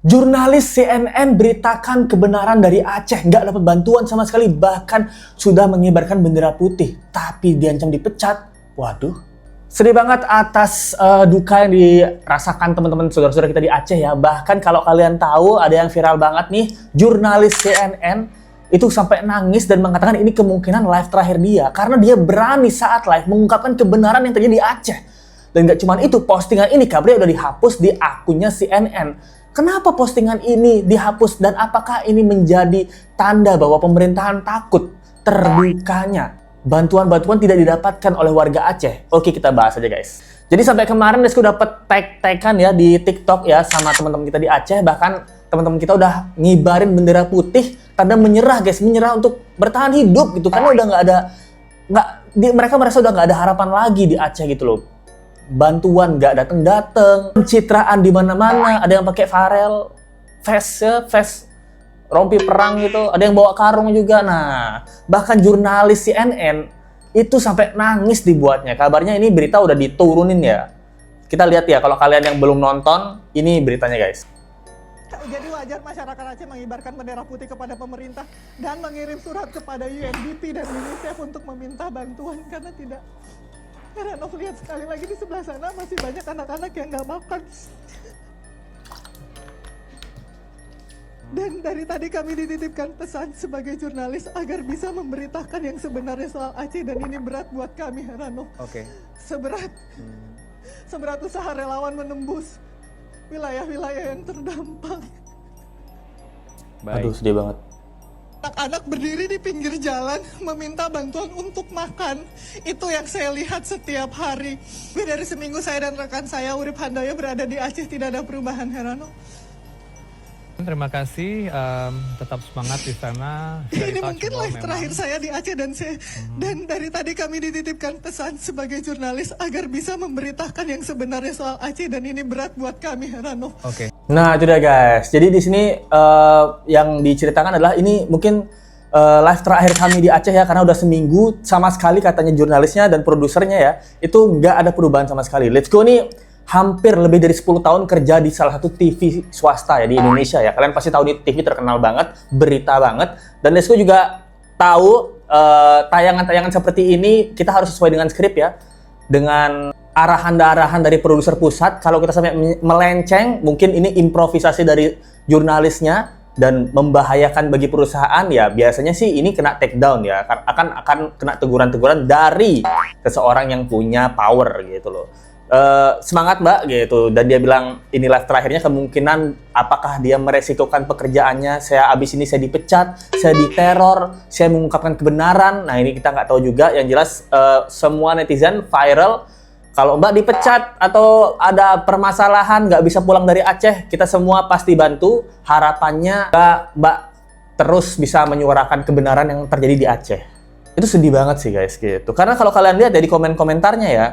Jurnalis CNN beritakan kebenaran dari Aceh, nggak dapat bantuan sama sekali, bahkan sudah mengibarkan bendera putih, tapi diancam dipecat. Waduh, sedih banget atas duka yang dirasakan teman-teman saudara-saudara kita di Aceh ya. Bahkan kalau kalian tahu, ada yang viral banget nih, jurnalis CNN itu sampai nangis dan mengatakan ini kemungkinan live terakhir dia, karena dia berani saat live mengungkapkan kebenaran yang terjadi di Aceh. Dan nggak cuma itu, postingan ini kabarnya udah dihapus di akunnya CNN. Kenapa postingan ini dihapus dan apakah ini menjadi tanda bahwa pemerintahan takut terbukanya bantuan-bantuan tidak didapatkan oleh warga Aceh? Oke, kita bahas aja guys. Jadi sampai kemarin Lesku dapat tag-tagan ya di TikTok ya sama teman-teman kita di Aceh, bahkan teman-teman kita udah ngibarin bendera putih tanda menyerah guys, menyerah untuk bertahan hidup gitu, karena udah mereka merasa udah nggak ada harapan lagi di Aceh gitu loh. Bantuan nggak dateng-dateng, pencitraan di mana-mana, ada yang pakai Farel, vest rompi perang gitu, ada yang bawa karung juga. Nah, bahkan jurnalis CNN itu sampai nangis dibuatnya. Kabarnya ini berita udah diturunin ya. Kita lihat ya, kalau kalian yang belum nonton, ini beritanya guys. Jadi wajar masyarakat Aceh mengibarkan bendera putih kepada pemerintah dan mengirim surat kepada UNDP dan UNICEF untuk meminta bantuan karena tidak. Heranov, lihat sekali lagi di sebelah sana masih banyak anak-anak yang nggak makan. Dan dari tadi kami dititipkan pesan sebagai jurnalis agar bisa memberitakan yang sebenarnya soal Aceh, dan ini berat buat kami, Heranov. Oke. Seberat usaha relawan menembus wilayah-wilayah yang terdampak. Aduh, sedih banget. Anak-anak berdiri di pinggir jalan meminta bantuan untuk makan. Itu yang saya lihat setiap hari. Lebih dari seminggu saya dan rekan saya Urip Handoyo berada di Aceh, tidak ada perubahan, Heranov. Terima kasih, tetap semangat di sana. Ini mungkin live terakhir saya di Aceh, dan dari tadi kami dititipkan pesan sebagai jurnalis agar bisa memberitakan yang sebenarnya soal Aceh, dan ini berat buat kami, Heranov. Oke. Nah, itu dia guys. Jadi di sini yang diceritakan adalah ini mungkin live terakhir kami di Aceh ya, karena udah seminggu sama sekali katanya jurnalisnya dan produsernya ya, itu nggak ada perubahan sama sekali. Let's Go nih hampir lebih dari 10 tahun kerja di salah satu TV swasta ya di Indonesia ya. Kalian pasti tahu nih, TV terkenal banget, berita banget. Dan Let's Go juga tahu tayangan-tayangan seperti ini kita harus sesuai dengan skrip ya, dengan arahan-arahan dari produser pusat. Kalau kita sampai melenceng, mungkin ini improvisasi dari jurnalisnya dan membahayakan bagi perusahaan ya, biasanya sih ini kena take down ya, akan kena teguran-teguran dari seseorang yang punya power gitu loh. Semangat mbak gitu. Dan dia bilang ini live terakhirnya, kemungkinan apakah dia meresikokan pekerjaannya, saya abis ini saya dipecat, saya diteror, saya mengungkapkan kebenaran. Nah ini kita nggak tahu juga. Yang jelas semua netizen viral kalau mbak dipecat atau ada permasalahan nggak bisa pulang dari Aceh, kita semua pasti bantu. Harapannya mbak terus bisa menyuarakan kebenaran yang terjadi di Aceh. Itu sedih banget sih guys gitu, karena kalau kalian lihat dari komen-komentarnya ya,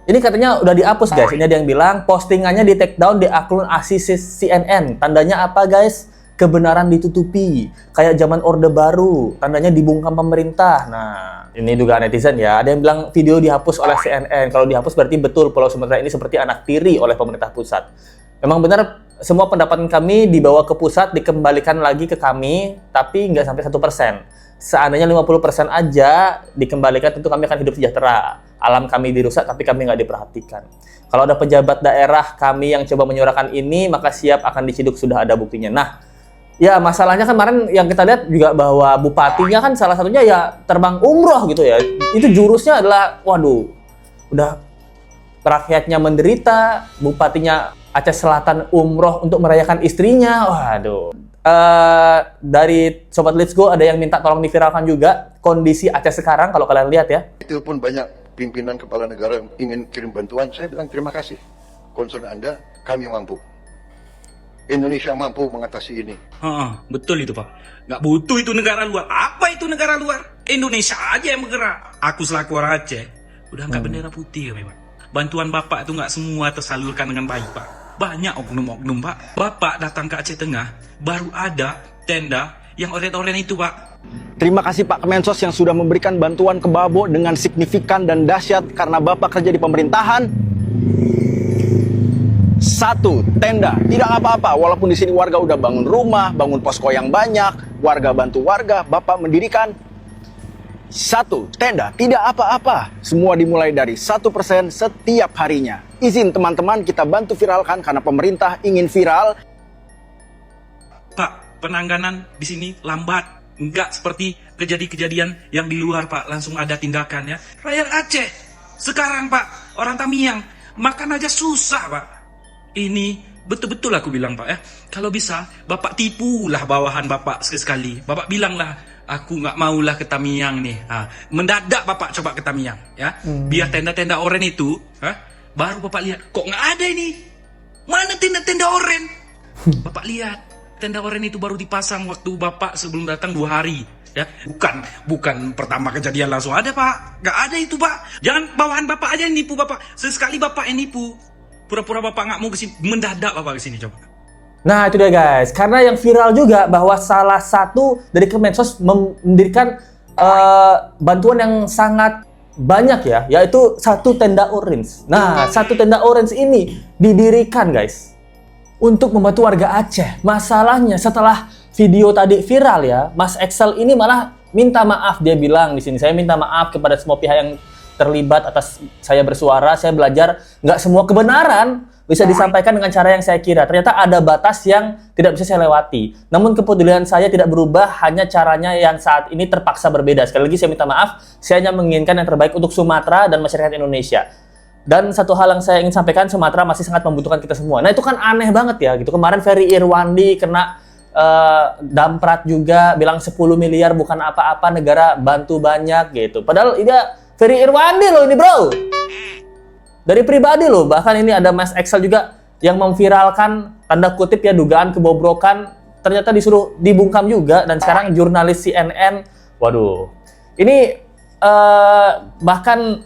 ini katanya udah dihapus guys. Ini ada yang bilang postingannya di take down di akun ASIS CNN. Tandanya apa guys? Kebenaran ditutupi. Kayak zaman Orde Baru. Tandanya dibungkam pemerintah. Nah, ini juga netizen ya. Ada yang bilang video dihapus oleh CNN. Kalau dihapus berarti betul Pulau Sumatera ini seperti anak tiri oleh pemerintah pusat. Memang benar semua pendapatan kami dibawa ke pusat, dikembalikan lagi ke kami, tapi nggak sampai 1%. Seandainya 50% aja dikembalikan, tentu kami akan hidup sejahtera. Alam kami dirusak, tapi kami nggak diperhatikan. Kalau ada pejabat daerah kami yang coba menyuarakan ini, maka siap akan diciduk, sudah ada buktinya. Nah, ya masalahnya kan kemarin yang kita lihat juga bahwa bupatinya kan salah satunya ya terbang umroh gitu ya. Itu jurusnya adalah, waduh, udah rakyatnya menderita, bupatinya Aceh Selatan umroh untuk merayakan istrinya, waduh. Dari Sobat Let's Go ada yang minta tolong diviralkan juga kondisi Aceh sekarang kalau kalian lihat ya. Itu pun banyak pimpinan kepala negara yang ingin kirim bantuan. Saya bilang terima kasih, concern Anda, kami mampu. Indonesia mampu mengatasi ini. Betul itu Pak. Nggak butuh itu negara luar. Apa itu negara luar? Indonesia aja yang bergerak. Aku selaku orang Aceh udah angkat bendera putih kami Pak. Bantuan Bapak itu nggak semua tersalurkan dengan baik Pak. Banyak oknum-oknum Pak. Bapak datang ke Aceh Tengah, baru ada tenda yang oren-oren itu Pak. Terima kasih Pak Kemensos yang sudah memberikan bantuan ke Babo dengan signifikan dan dahsyat karena Bapak kerja di pemerintahan. Satu, tenda. Tidak apa-apa, walaupun di sini warga udah bangun rumah, bangun posko yang banyak, warga bantu warga, Bapak mendirikan satu tenda. Tidak apa-apa. Semua dimulai dari 1% setiap harinya. Izin teman-teman kita bantu viralkan karena pemerintah ingin viral. Pak, penanganan di sini lambat. Enggak seperti kejadian-kejadian yang di luar, Pak. Langsung ada tindakan ya. Rakyat Aceh sekarang, Pak, orang Tamiang makan aja susah, Pak. Ini betul-betul aku bilang, Pak ya. Kalau bisa, Bapak tipulah bawahan Bapak sekali-sekali. Bapak bilanglah, aku nggak maulah ke Tamiang nih. Mendadak Bapak coba ke Tamiang ya. Biar tenda-tenda oren itu, baru Bapak lihat, kok nggak ada ini? Mana tenda-tenda oren? Bapak lihat, tenda oren itu baru dipasang waktu Bapak sebelum datang 2 hari. Ya, bukan pertama kejadian langsung ada, Pak. Nggak ada itu, Pak. Jangan bawahan Bapak aja yang nipu, Bapak. Sesekali Bapak yang nipu. Pura-pura Bapak nggak mau kesini, mendadak Bapak kesini coba. Nah itu dia guys, karena yang viral juga bahwa salah satu dari Kemensos mendirikan bantuan yang sangat banyak ya, yaitu satu tenda orange. Nah, satu tenda orange ini didirikan guys untuk membantu warga Aceh. Masalahnya setelah video tadi viral ya, Mas Excel ini malah minta maaf. Dia bilang di sini, saya minta maaf kepada semua pihak yang terlibat atas saya bersuara. Saya belajar nggak semua kebenaran bisa disampaikan dengan cara yang saya kira. Ternyata ada batas yang tidak bisa saya lewati. Namun kepedulian saya tidak berubah, hanya caranya yang saat ini terpaksa berbeda. Sekali lagi saya minta maaf, saya hanya menginginkan yang terbaik untuk Sumatera dan masyarakat Indonesia. Dan satu hal yang saya ingin sampaikan, Sumatera masih sangat membutuhkan kita semua. Nah itu kan aneh banget ya gitu. Kemarin Ferry Irwandi kena damprat juga, bilang 10 miliar bukan apa-apa, negara bantu banyak gitu. Padahal ini Ferry Irwandi loh ini bro. Dari pribadi loh, bahkan ini ada Mas Excel juga yang memviralkan tanda kutip ya dugaan kebobrokan, ternyata disuruh dibungkam juga, dan sekarang jurnalis CNN, waduh, ini bahkan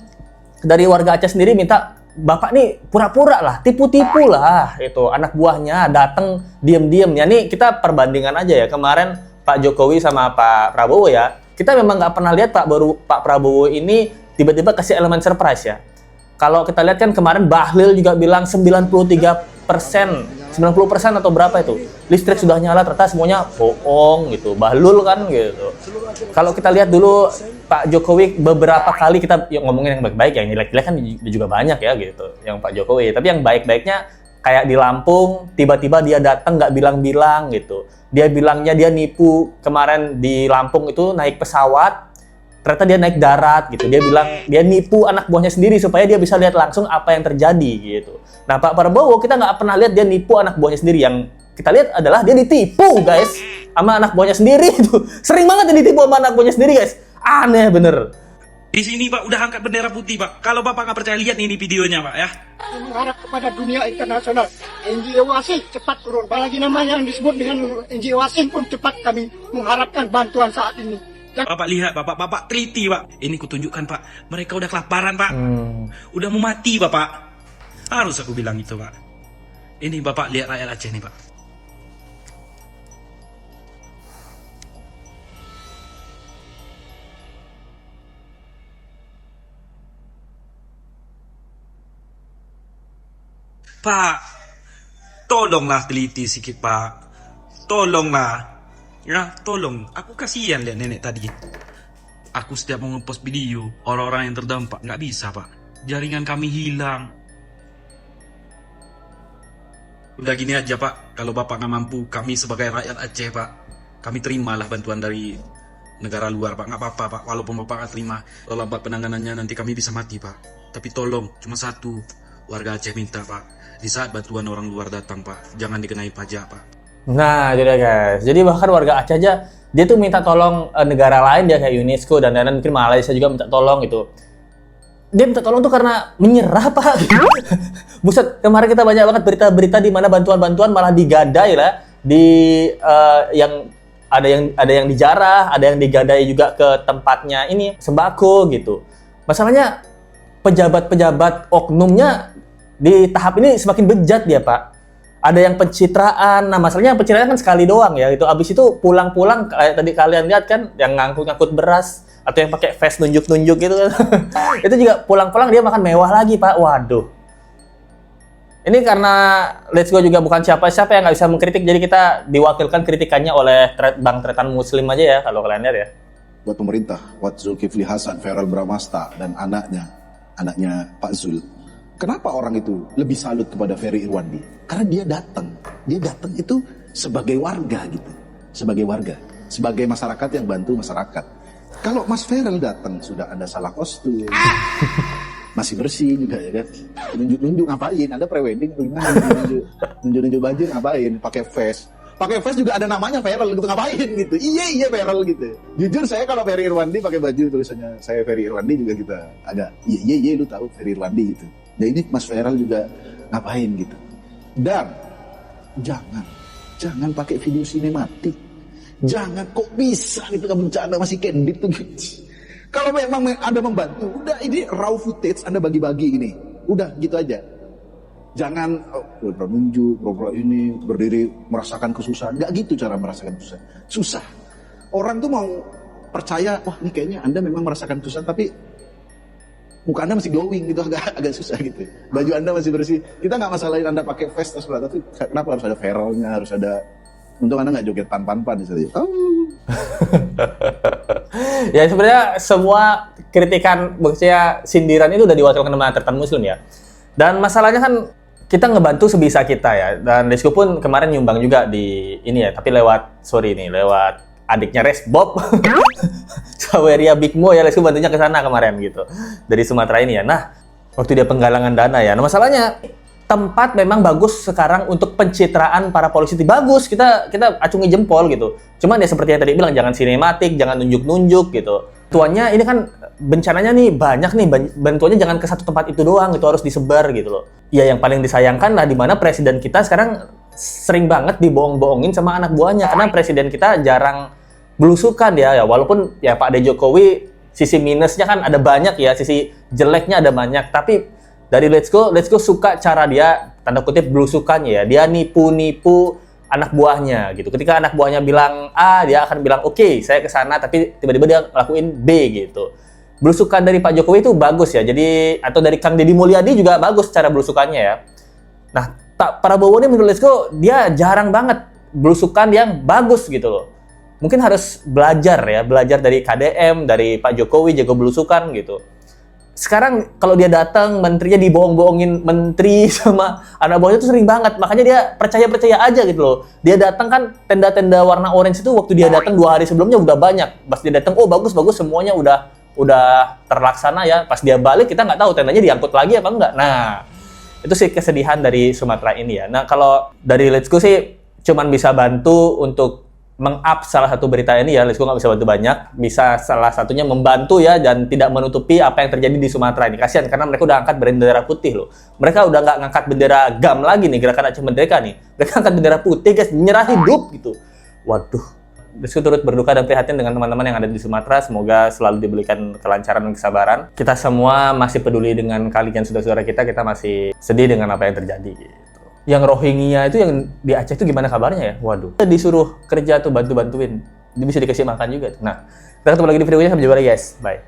dari warga Aceh sendiri minta Bapak nih pura-pura lah, tipu-tipu lah, itu anak buahnya datang diem-diem ya. Nih kita perbandingan aja ya, kemarin Pak Jokowi sama Pak Prabowo ya, kita memang nggak pernah lihat Pak Prabowo ini tiba-tiba kasih elemen surprise ya. Kalau kita lihat kan kemarin Bahlil juga bilang 93%, 90% atau berapa itu listrik sudah nyala, ternyata semuanya bohong gitu. Bahlul kan gitu. Kalau kita lihat dulu Pak Jokowi beberapa kali kita ngomongin yang baik-baik, yang jelek-jelek kan juga banyak ya gitu. Yang Pak Jokowi, tapi yang baik-baiknya kayak di Lampung tiba-tiba dia datang nggak bilang-bilang gitu. Dia bilangnya dia nipu kemarin di Lampung itu naik pesawat. Ternyata dia naik darat gitu. Dia bilang dia nipu anak buahnya sendiri supaya dia bisa lihat langsung apa yang terjadi gitu. Nah Pak Prabowo kita nggak pernah lihat dia nipu anak buahnya sendiri. Yang kita lihat adalah dia ditipu guys sama anak buahnya sendiri itu. Sering banget dia ditipu sama anak buahnya sendiri guys. Aneh bener. Di sini Pak udah angkat bendera putih Pak. Kalau Bapak nggak percaya lihat ini videonya Pak ya. Mengharap kepada dunia internasional, NGO Wasin cepat turun. Apalagi namanya yang disebut dengan NGO Wasin pun cepat kami mengharapkan bantuan saat ini. Bapak lihat, Bapak teliti, Pak. Ini kutunjukkan, Pak. Mereka udah kelaparan, Pak. Udah mau mati, Bapak. Harus aku bilang itu, Pak. Ini Bapak lihat rakyat Aceh nih, Pak. Pak, tolonglah teliti sedikit, Pak. Tolonglah. Ya, tolong. Aku kasihan lihat nenek tadi. Aku setiap mau ngepost video, orang-orang yang terdampak nggak bisa, Pak. Jaringan kami hilang. Udah gini aja, Pak. Kalau Bapak nggak mampu, kami sebagai rakyat Aceh, Pak, kami terimalah bantuan dari negara luar, Pak. Nggak apa-apa, Pak. Walaupun Bapak nggak terima, kalau lambat penanganannya nanti kami bisa mati, Pak. Tapi tolong, cuma satu. Warga Aceh minta, Pak. Di saat bantuan orang luar datang, Pak, jangan dikenai pajak, Pak. Nah, jadi guys. Jadi bahkan warga Aceh aja dia tuh minta tolong negara lain dia kayak UNESCO dan lain-lain, mungkin Malaysia juga minta tolong gitu. Dia minta tolong tuh karena menyerah, Pak. Buset, kemarin kita banyak banget berita-berita di mana bantuan-bantuan malah digadai lah di yang ada yang dijarah, ada yang digadai juga ke tempatnya ini sembako gitu. Masalahnya pejabat-pejabat oknumnya di tahap ini semakin bejat dia, Pak. Ada yang pencitraan. Nah, masalahnya yang pencitraan kan sekali doang ya. Itu abis itu pulang-pulang kayak tadi kalian lihat kan yang ngangkut-ngangkut beras atau yang pakai vest nunjuk-nunjuk gitu kan. Itu juga pulang-pulang dia makan mewah lagi, Pak. Waduh. Ini karena Let's Go juga bukan siapa-siapa yang nggak bisa mengkritik, jadi kita diwakilkan kritikannya oleh Bang Tretan Muslim aja ya, kalau kalian lihat ya. Buat pemerintah, buat Zulkifli Hasan, Feral Bramasta, dan anaknya Pak Zul. Kenapa orang itu lebih salut kepada Ferry Irwandi? Karena dia datang itu sebagai warga gitu, sebagai masyarakat yang bantu masyarakat. Kalau Mas Feral datang sudah ada salah kostum, masih bersih juga ya kan, nunjuk ngapain? Anda prewedding nunjuk baju ngapain? Pakai face juga ada namanya Feral gitu, ngapain gitu? Iya Feral gitu. Jujur saya kalau Ferry Irwandi pakai baju tulisannya saya Ferry Irwandi juga kita agak iya lu tahu Ferry Irwandi gitu. Dan ini Mas Feral juga ngapain gitu. Dan jangan pakai video sinematik. Jangan, kok bisa gitu kan, bencana masih candid tuh gitu. Kalau memang Anda membantu, udah ini raw footage Anda bagi-bagi ini. Udah gitu aja. Jangan menunjuk, ini berdiri merasakan kesusahan. Nggak gitu cara merasakan kesusahan. Susah. Orang tuh mau percaya, wah ini kayaknya Anda memang merasakan kesusahan, tapi muka Anda masih glowing gitu, agak susah gitu. Baju Anda masih bersih. Kita nggak masalahin Anda pakai vest atau tapi kenapa harus ada feralnya, harus ada. Untung Anda nggak joget pan-pan di situ. Ya sebenarnya semua kritikan, maksudnya sindiran itu udah diwakilkan sama Tretan Muslim ya. Dan masalahnya kan kita ngebantu sebisa kita ya. Dan Let's Go pun kemarin nyumbang juga di ini ya, tapi lewat adiknya Resbob. Saweria Big Mo ya, Let's Go bantunya ke sana kemarin gitu. Dari Sumatera ini ya. Nah, waktu dia penggalangan dana ya. Nah, masalahnya tempat memang bagus sekarang untuk pencitraan para polisi. Bagus, kita acungi jempol gitu. Cuman ya seperti yang tadi bilang, jangan sinematik, jangan nunjuk-nunjuk gitu. Tuannya ini kan bencananya nih banyak nih, bantuannya jangan ke satu tempat itu doang, itu harus disebar gitu loh. Ya yang paling disayangkan lah di mana presiden kita sekarang sering banget dibohong-bohongin sama anak buahnya, karena presiden kita jarang belusukan ya. Walaupun ya Pak Jokowi sisi minusnya kan ada banyak ya, sisi jeleknya ada banyak, tapi dari Let's Go suka cara dia, tanda kutip, belusukan ya. Dia nipu-nipu anak buahnya gitu. Ketika anak buahnya bilang A, dia akan bilang oke, saya ke sana, tapi tiba-tiba dia lakuin B gitu. Belusukan dari Pak Jokowi itu bagus ya. Jadi, atau dari Kang Deddy Mulyadi juga bagus cara belusukannya ya. Nah, Pak Prabowo ini menurut Let's Go, dia jarang banget belusukan yang bagus gitu loh. Mungkin harus belajar dari KDM, dari Pak Jokowi, jago belusukan gitu. Sekarang kalau dia datang, menterinya dibohong-bohongin menteri sama anak buahnya itu sering banget. Makanya dia percaya-percaya aja gitu loh. Dia datang kan tenda-tenda warna orange itu waktu dia datang 2 hari sebelumnya udah banyak. Pas dia datang, oh bagus semuanya udah terlaksana ya. Pas dia balik kita nggak tahu tendanya diangkut lagi apa enggak. Nah, itu sih kesedihan dari Sumatera ini ya. Nah, kalau dari Let's Go sih cuman bisa bantu untuk meng-up salah satu berita ini ya. Let's Go nggak bisa bantu banyak, bisa salah satunya membantu ya, dan tidak menutupi apa yang terjadi di Sumatera ini. Kasihan karena mereka udah angkat bendera putih loh. Mereka udah nggak ngangkat bendera GAM lagi nih, Gerakan Aceh Merdeka nih. Mereka angkat bendera putih guys, menyerah hidup gitu. Waduh. Let's Go turut berduka dan prihatin dengan teman-teman yang ada di Sumatera. Semoga selalu diberikan kelancaran dan kesabaran. Kita semua masih peduli dengan kalian saudara-saudara kita masih sedih dengan apa yang terjadi gitu. Yang Rohingya itu yang di Aceh itu gimana kabarnya ya? Waduh. Disuruh kerja tuh bantu-bantuin. Bisa dikasih makan juga. Nah, kita ketemu lagi di video ini, sampai jumpa lagi guys. Bye.